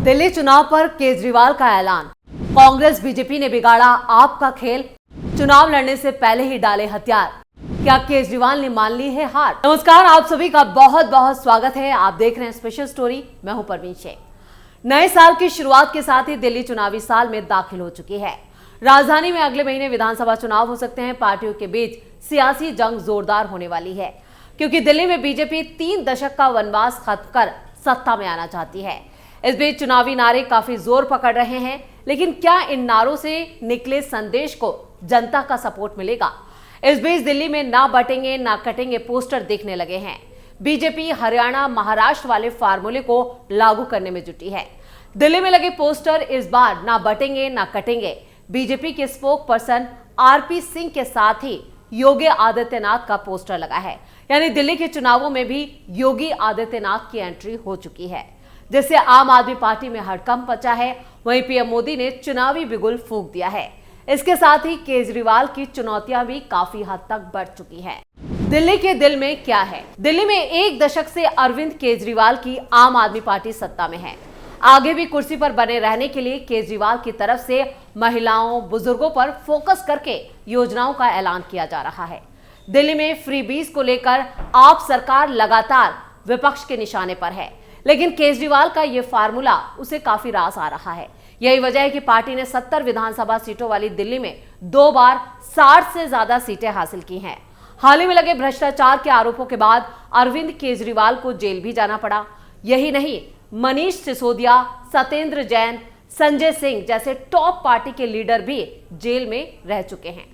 दिल्ली चुनाव पर केजरीवाल का ऐलान। कांग्रेस बीजेपी ने बिगाड़ा आपका खेल, चुनाव लड़ने से पहले ही डाले हथियार। क्या केजरीवाल ने मान ली है हार? नमस्कार, आप सभी का बहुत बहुत स्वागत है। आप देख रहे हैं स्पेशल स्टोरी। मैं हूं परवीन शेख। नए साल की शुरुआत के साथ ही दिल्ली चुनावी साल में दाखिल हो चुकी है। राजधानी में अगले महीने विधानसभा चुनाव हो सकते हैं। पार्टियों के बीच सियासी जंग जोरदार होने वाली है, क्योंकि दिल्ली में बीजेपी 3 दशक का वनवास खत्म कर सत्ता में आना चाहती है। इस बीच चुनावी नारे काफी जोर पकड़ रहे हैं, लेकिन क्या इन नारों से निकले संदेश को जनता का सपोर्ट मिलेगा? इस बीच दिल्ली में ना बटेंगे ना कटेंगे पोस्टर दिखने लगे हैं। बीजेपी हरियाणा महाराष्ट्र वाले फार्मूले को लागू करने में जुटी है। दिल्ली में लगे पोस्टर इस बार ना बटेंगे ना कटेंगे। बीजेपी के स्पोक पर्सन आरपी सिंह के साथ ही योगी आदित्यनाथ का पोस्टर लगा है। यानी दिल्ली के चुनावों में भी योगी आदित्यनाथ की एंट्री हो चुकी है, जिससे आम आदमी पार्टी में हड़कंप मचा है। वहीं पीएम मोदी ने चुनावी बिगुल फूंक दिया है। इसके साथ ही केजरीवाल की चुनौतियां भी काफी हद तक बढ़ चुकी हैं। दिल्ली के दिल में क्या है? दिल्ली में 1 दशक से अरविंद केजरीवाल की आम आदमी पार्टी सत्ता में है। आगे भी कुर्सी पर बने रहने के लिए केजरीवाल की तरफ से महिलाओं, बुजुर्गों पर फोकस करके योजनाओं का ऐलान किया जा रहा है। दिल्ली में फ्रीबीज को लेकर आप सरकार लगातार विपक्ष के निशाने पर है, लेकिन केजरीवाल का यह फार्मूला उसे काफी रास आ रहा है। यही वजह है कि पार्टी ने 70 विधानसभा सीटों वाली दिल्ली में 2 बार 60 से ज्यादा सीटें हासिल की हैं। हाल ही में लगे भ्रष्टाचार के आरोपों के बाद अरविंद केजरीवाल को जेल भी जाना पड़ा। यही नहीं, मनीष सिसोदिया, सत्येंद्र जैन, संजय सिंह जैसे टॉप पार्टी के लीडर भी जेल में रह चुके हैं।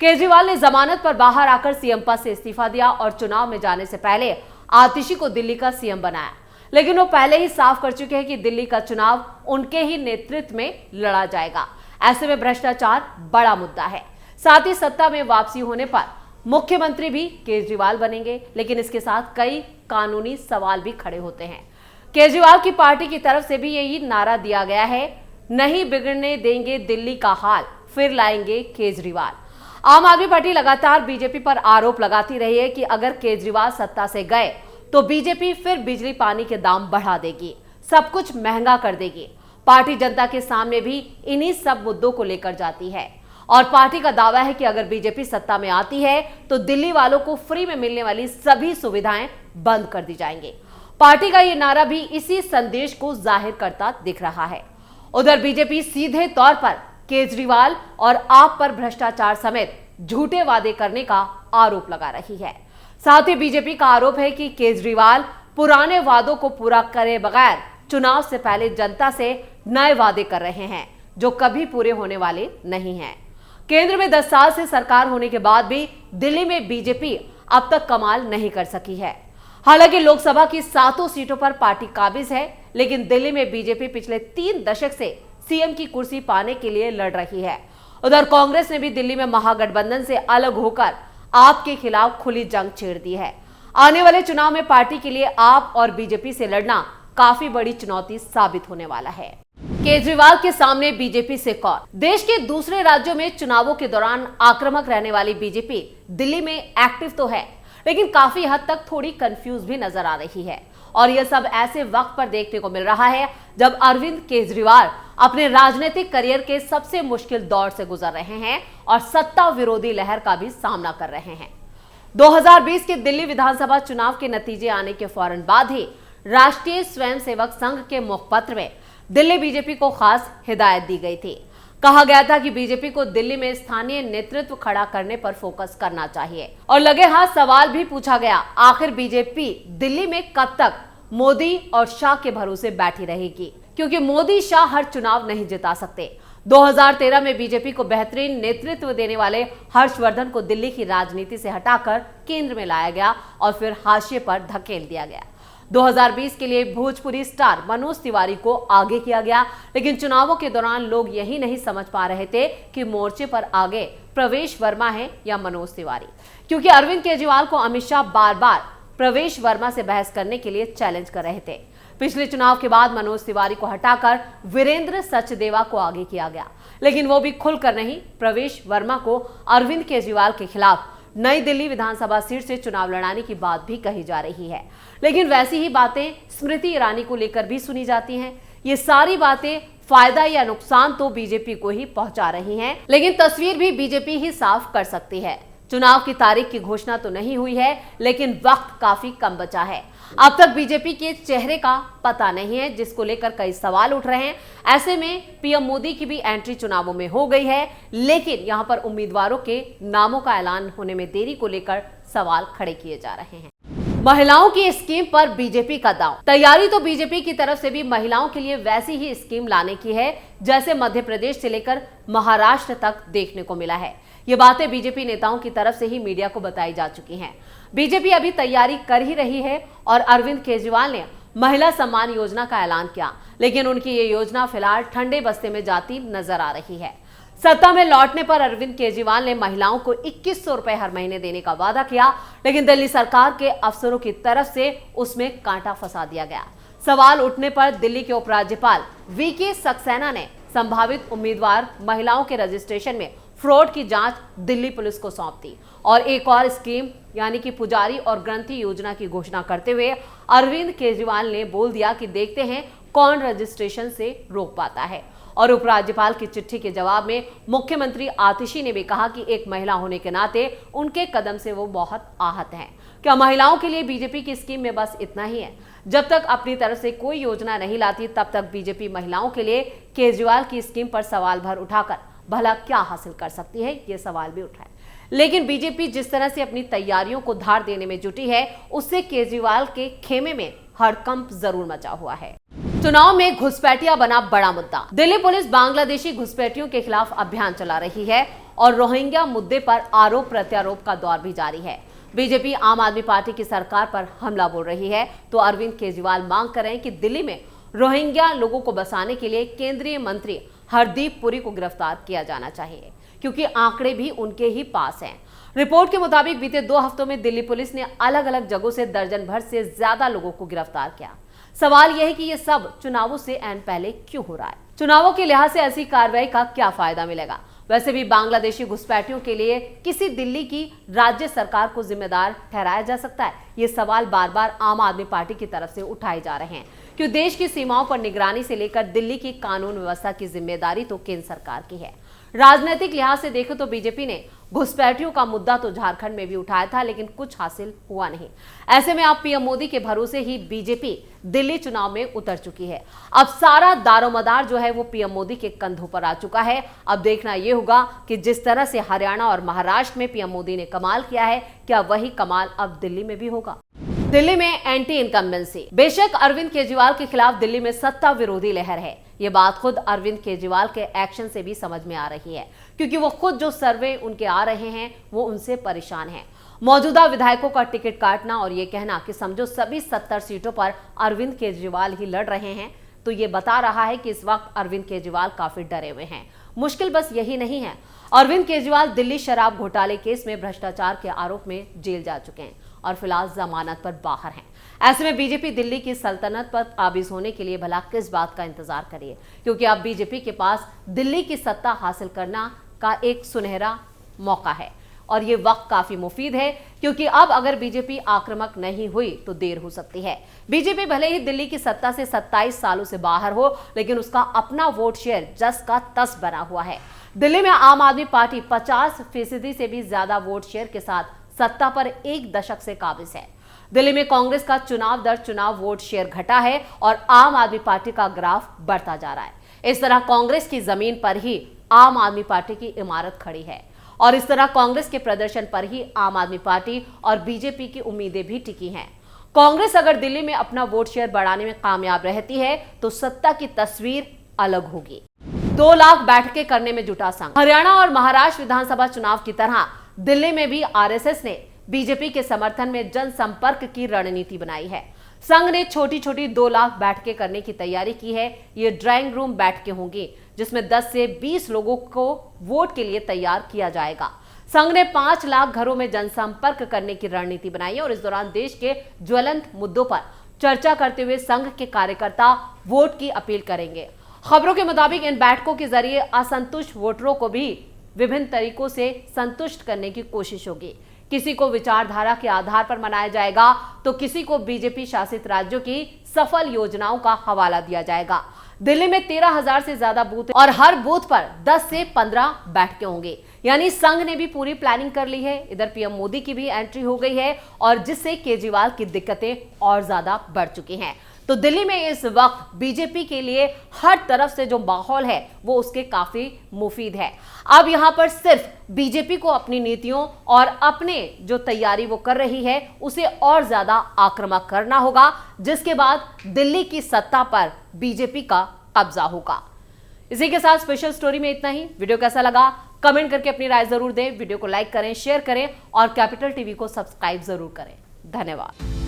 केजरीवाल ने जमानत पर बाहर आकर सीएम पद से इस्तीफा दिया और चुनाव में जाने से पहले आतिशी को दिल्ली का सीएम बनाया, लेकिन वो पहले ही साफ कर चुके हैं कि दिल्ली का चुनाव उनके ही नेतृत्व में लड़ा जाएगा। ऐसे में भ्रष्टाचार बड़ा मुद्दा है। साथ ही सत्ता में वापसी होने पर मुख्यमंत्री भी केजरीवाल बनेंगे, लेकिन इसके साथ कई कानूनी सवाल भी खड़े होते हैं। केजरीवाल की पार्टी की तरफ से भी यही नारा दिया गया है, नहीं बिगड़ने देंगे दिल्ली का हाल, फिर लाएंगे केजरीवाल। आम आदमी पार्टी लगातार बीजेपी पर आरोप लगाती रही है कि अगर केजरीवाल सत्ता से गए तो बीजेपी फिर बिजली पानी के दाम बढ़ा देगी, सब कुछ महंगा कर देगी। पार्टी जनता के सामने भी इन्हीं सब मुद्दों को लेकर जाती है और पार्टी का दावा है कि अगर बीजेपी सत्ता में आती है तो दिल्ली वालों को फ्री में मिलने वाली सभी सुविधाएं बंद कर दी जाएंगी। पार्टी का यह नारा भी इसी संदेश को जाहिर करता दिख रहा है। उधर बीजेपी सीधे तौर पर केजरीवाल और आप पर भ्रष्टाचार समेत झूठे वादे करने का आरोप लगा रही है। साथ ही बीजेपी का आरोप है कि केजरीवाल पुराने वादों को पूरा करे बगैर चुनाव से पहले जनता से नए वादे कर रहे हैं, जो कभी पूरे होने वाले नहीं हैं। केंद्र में 10 साल से सरकार होने के बाद भी दिल्ली में बीजेपी अब तक कमाल नहीं कर सकी है। हालांकि लोकसभा की 7 सीटों पर पार्टी काबिज है, लेकिन दिल्ली में बीजेपी पिछले 3 दशक से सीएम की कुर्सी पाने के लिए लड़ रही है। उधर कांग्रेस ने भी दिल्ली में महागठबंधन से अलग होकर आप के खिलाफ खुली जंग छेड़ दी है। आने वाले चुनाव में पार्टी के लिए आप और बीजेपी से लड़ना काफी बड़ी चुनौती साबित होने वाला है। केजरीवाल के सामने बीजेपी से कौन? देश के दूसरे राज्यों में चुनावों के दौरान आक्रामक रहने वाली बीजेपी दिल्ली में एक्टिव तो है, लेकिन काफी हद तक थोड़ी कंफ्यूज भी नजर आ रही है। और यह सब ऐसे वक्त पर देखने को मिल रहा है जब अरविंद केजरीवाल अपने राजनीतिक करियर के सबसे मुश्किल दौर से गुजर रहे हैं और सत्ता विरोधी लहर का भी सामना कर रहे हैं। 2020 के दिल्ली विधानसभा चुनाव के नतीजे आने के फौरन बाद ही राष्ट्रीय स्वयंसेवक संघ के मुखपत्र में दिल्ली बीजेपी को खास हिदायत दी गई थी। कहा गया था कि बीजेपी को दिल्ली में स्थानीय नेतृत्व खड़ा करने पर फोकस करना चाहिए और लगे हाथ सवाल भी पूछा गया, आखिर बीजेपी दिल्ली में कब तक मोदी और शाह के भरोसे बैठी रहेगी, क्योंकि मोदी शाह हर चुनाव नहीं जिता सकते। 2013 में बीजेपी को बेहतरीन नेतृत्व देने वाले हर्षवर्धन को दिल्ली की राजनीति से हटाकर केंद्र में लाया गया और फिर हाशिए पर धकेल दिया गया। 2020 के लिए भोजपुरी स्टार मनोज तिवारी को आगे किया गया, लेकिन चुनावों के दौरान लोग यही नहीं समझ पा रहे थे कि मोर्चे पर आगे प्रवेश वर्मा है या मनोज तिवारी, क्योंकि अरविंद केजरीवाल को अमित शाह बार बार प्रवेश वर्मा से बहस करने के लिए चैलेंज कर रहे थे। पिछले चुनाव के बाद मनोज तिवारी को हटाकर वीरेंद्र सचदेवा को आगे किया गया, लेकिन वो भी खुलकर नहीं। प्रवेश वर्मा को अरविंद केजरीवाल के खिलाफ नई दिल्ली विधानसभा सीट से चुनाव लड़ाने की बात भी कही जा रही है, लेकिन वैसी ही बातें स्मृति ईरानी को लेकर भी सुनी जाती हैं। ये सारी बातें फायदा या नुकसान तो बीजेपी को ही पहुंचा रही हैं, लेकिन तस्वीर भी बीजेपी ही साफ कर सकती है। चुनाव की तारीख की घोषणा तो नहीं हुई है, लेकिन वक्त काफी कम बचा है। अब तक बीजेपी के चेहरे का पता नहीं है, जिसको लेकर कई सवाल उठ रहे हैं। ऐसे में पीएम मोदी की भी एंट्री चुनावों में हो गई है, लेकिन यहां पर उम्मीदवारों के नामों का ऐलान होने में देरी को लेकर सवाल खड़े किए जा रहे हैं। महिलाओं की स्कीम पर बीजेपी का दांव। तैयारी तो बीजेपी की तरफ से भी महिलाओं के लिए वैसी ही स्कीम लाने की है जैसे मध्य प्रदेश से लेकर महाराष्ट्र तक देखने को मिला है। ये बातें बीजेपी नेताओं की तरफ से ही मीडिया को बताई जा चुकी हैं। बीजेपी अभी तैयारी कर ही रही है और अरविंद केजरीवाल ने महिला सम्मान योजना का ऐलान किया, लेकिन उनकी ये योजना फिलहाल ठंडे बस्ते में जाती नजर आ रही है। सत्ता में लौटने पर अरविंद केजरीवाल ने महिलाओं को 2100 रुपए हर महीने देने का वादा किया, लेकिन दिल्ली सरकार के अफसरों की तरफ से उसमें कांटा फंसा दिया गया। सवाल उठने पर दिल्ली के उपराज्यपाल वीके सक्सेना ने संभावित उम्मीदवार महिलाओं के रजिस्ट्रेशन में फ्रॉड की जांच दिल्ली पुलिस को सौंप दी और एक और स्कीम यानी कि पुजारी और ग्रंथी योजना की घोषणा करते हुए अरविंद केजरीवाल ने बोल दिया कि देखते हैं कौन रजिस्ट्रेशन से रोक पाता है। और उपराज्यपाल की चिट्ठी के जवाब में मुख्यमंत्री आतिशी ने भी कहा कि एक महिला होने के नाते उनके कदम से वो बहुत आहत हैं। क्या महिलाओं के लिए बीजेपी की स्कीम में बस इतना ही है? जब तक अपनी तरफ से कोई योजना नहीं लाती तब तक बीजेपी महिलाओं के लिए केजरीवाल की स्कीम पर सवाल भर उठाकर भला क्या हासिल कर सकती है, ये सवाल भी उठा है। लेकिन बीजेपी जिस तरह से अपनी तैयारियों को धार देने में जुटी है, उससे केजरीवाल के खेमे में हड़कंप जरूर मचा हुआ है। चुनाव में घुसपैठिया बना बड़ा मुद्दा। दिल्ली पुलिस बांग्लादेशी घुसपैठियों के खिलाफ अभियान चला रही है और रोहिंग्या मुद्दे पर आरोप प्रत्यारोप का दौर भी जारी है। बीजेपी आम आदमी पार्टी की सरकार पर हमला बोल रही है तो अरविंद केजरीवाल मांग कर रहे हैं कि दिल्ली में रोहिंग्या लोगों को बसाने के लिए केंद्रीय मंत्री हरदीप पुरी को गिरफ्तार किया जाना चाहिए, क्योंकि आंकड़े भी उनके ही पास हैं। रिपोर्ट के मुताबिक बीते 2 हफ्तों में दिल्ली पुलिस ने अलग अलग जगहों से दर्जन भर से ज्यादा लोगों को गिरफ्तार किया। सवाल यह है कि ये सब चुनावों से ऐन पहले क्यों हो रहा है? चुनावों के लिहाज से ऐसी कार्रवाई का क्या फायदा मिलेगा? वैसे भी बांग्लादेशी घुसपैठियों के लिए किसी दिल्ली की राज्य सरकार को जिम्मेदार ठहराया जा सकता है? ये सवाल बार बार आम आदमी पार्टी की तरफ से उठाए जा रहे हैं, क्योंकि देश की सीमाओं पर निगरानी से लेकर दिल्ली की कानून व्यवस्था की जिम्मेदारी तो केंद्र सरकार की है। राजनीतिक लिहाज से देखो तो बीजेपी ने घुसपैठियों का मुद्दा तो झारखंड में भी उठाया था, लेकिन कुछ हासिल हुआ नहीं। ऐसे में अब पीएम मोदी के भरोसे ही बीजेपी दिल्ली चुनाव में उतर चुकी है। अब सारा दारोमदार जो है वो पीएम मोदी के कंधों पर आ चुका है। अब देखना यह होगा कि जिस तरह से हरियाणा और महाराष्ट्र में पीएम मोदी ने कमाल किया है, क्या वही कमाल अब दिल्ली में भी होगा? दिल्ली में एंटी इनकम्बेंसी। बेशक अरविंद केजरीवाल के खिलाफ दिल्ली में सत्ता विरोधी लहर है। ये बात खुद अरविंद केजरीवाल के एक्शन से भी समझ में आ रही है, क्योंकि वो खुद जो सर्वे उनके आ रहे हैं वो उनसे परेशान हैं। मौजूदा विधायकों का टिकट काटना और ये कहना कि समझो सभी 70 सीटों पर अरविंद केजरीवाल ही लड़ रहे हैं, तो ये बता रहा है कि इस वक्त अरविंद केजरीवाल काफी डरे हुए हैं। मुश्किल बस यही नहीं है, अरविंद केजरीवाल दिल्ली शराब घोटाले केस में भ्रष्टाचार के आरोप में जेल जा चुके हैं और फिलहाल जमानत पर बाहर हैं। ऐसे में बीजेपी दिल्ली की सल्तनत पर काबिज होने के लिए भला किस बात का इंतजार करिए, क्योंकि अब बीजेपी के पास दिल्ली की सत्ता हासिल करना का एक सुनहरा मौका है और ये वक्त काफी मुफीद है, क्योंकि अब अगर बीजेपी आक्रामक नहीं हुई तो देर हो सकती है। बीजेपी भले ही दिल्ली की सत्ता से 27 सालों से बाहर हो, लेकिन उसका अपना वोट शेयर जस का तस बना हुआ है। दिल्ली में आम आदमी पार्टी 50% से भी ज्यादा वोट शेयर के साथ सत्ता पर 1 दशक से काबिज है। दिल्ली में कांग्रेस का चुनाव दर चुनाव वोट शेयर घटा है और आम आदमी पार्टी का ग्राफ बढ़ता जा रहा है। इस तरह कांग्रेस की जमीन पर ही आम आदमी पार्टी की इमारत खड़ी है और इस तरह कांग्रेस के प्रदर्शन पर ही आम आदमी पार्टी और बीजेपी की उम्मीदें भी टिकी हैं। कांग्रेस अगर दिल्ली में अपना वोट शेयर बढ़ाने में कामयाब रहती है तो सत्ता की तस्वीर अलग होगी। 2 लाख बैठकें करने में जुटा संघ। हरियाणा और महाराष्ट्र विधानसभा चुनाव की तरह दिल्ली में भी आरएसएस ने बीजेपी के समर्थन में जनसंपर्क की रणनीति बनाई है। संघ ने छोटी छोटी 2 लाख बैठकें करने की तैयारी की है। ये ड्राइंग रूम बैठकें होंगी जिसमें 10 से 20 लोगों को वोट के लिए तैयार किया जाएगा। संघ ने 5 लाख घरों में जनसंपर्क करने की रणनीति बनाई है और इस दौरान देश के ज्वलंत मुद्दों पर चर्चा करते हुए संघ के कार्यकर्ता वोट की अपील करेंगे। खबरों के मुताबिक इन बैठकों के जरिए असंतुष्ट वोटरों को भी विभिन्न तरीकों से संतुष्ट करने की कोशिश होगी। किसी को विचारधारा के आधार पर मनाया जाएगा तो किसी को बीजेपी शासित राज्यों की सफल योजनाओं का हवाला दिया जाएगा। दिल्ली में 13,000 से ज्यादा बूथ और हर बूथ पर 10 से 15 बैठकें होंगी। यानी संघ ने भी पूरी प्लानिंग कर ली है। इधर पीएम मोदी की भी एंट्री हो गई है और जिससे केजरीवाल की दिक्कतें और ज्यादा बढ़ चुकी हैं। तो दिल्ली में इस वक्त बीजेपी के लिए हर तरफ से जो माहौल है वो उसके काफी मुफीद है। अब यहां पर सिर्फ बीजेपी को अपनी नीतियों और अपने जो तैयारी वो कर रही है उसे और ज्यादा आक्रामक करना होगा, जिसके बाद दिल्ली की सत्ता पर बीजेपी का कब्जा होगा। इसी के साथ स्पेशल स्टोरी में इतना ही। वीडियो कैसा लगा कमेंट करके अपनी राय जरूर दें। वीडियो को लाइक करें, शेयर करें और कैपिटल टीवी को सब्सक्राइब जरूर करें। धन्यवाद।